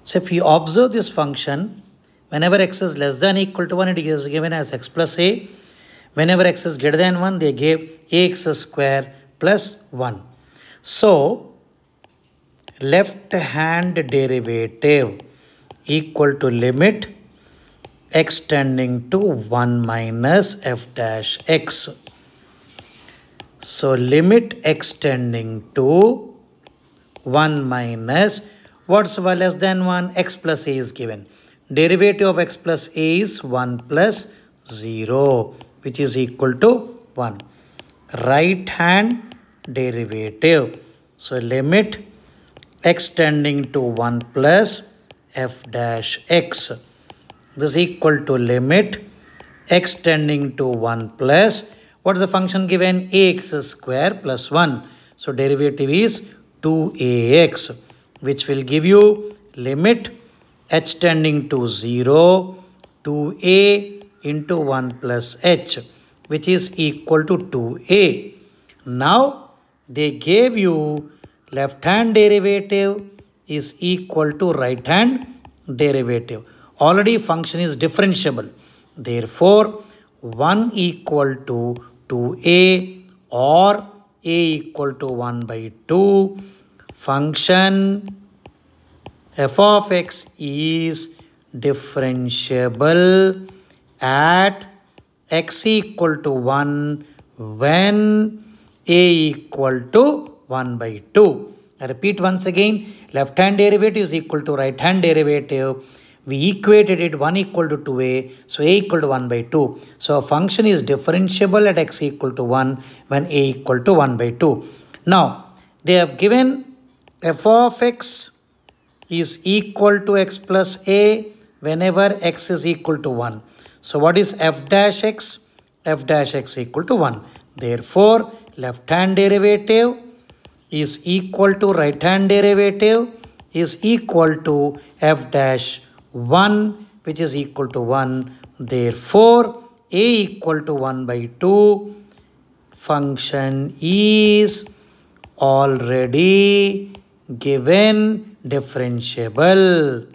So if you observe this function, whenever x is less than or equal to 1, it is given as x plus a. Whenever x is greater than 1, they gave ax square plus 1. So left hand derivative equal to limit x tending to 1 minus f dash x. So limit x tending to 1 minus, what's less than 1? X plus a is given. Derivative of x plus a is 1 plus 0, which is equal to 1. Right hand derivative. So limit x tending to 1 plus f dash x. This is equal to limit x tending to 1 plus, what is the function given? Ax square plus 1. So derivative is 2ax, which will give you limit h tending to 0, 2a into 1 plus h, which is equal to 2a. Now they gave you left hand derivative is equal to right hand derivative. Already function is differentiable. Therefore, 1 equal to 2a or a equal to 1 by 2. Function f of x is differentiable at x equal to 1 when a equal to 1 by 2. I repeat once again, left hand derivative is equal to right hand derivative. We equated it 1 equal to 2a, so a equal to 1 by 2. So a function is differentiable at x equal to 1 when a equal to 1 by 2. Now, they have given f of x is equal to x plus a whenever x is equal to 1. So what is f dash x? F dash x equal to 1. Therefore, left hand derivative is equal to right hand derivative is equal to f dash 1, which is equal to 1. Therefore, a equal to 1 by 2 function is already given differentiable.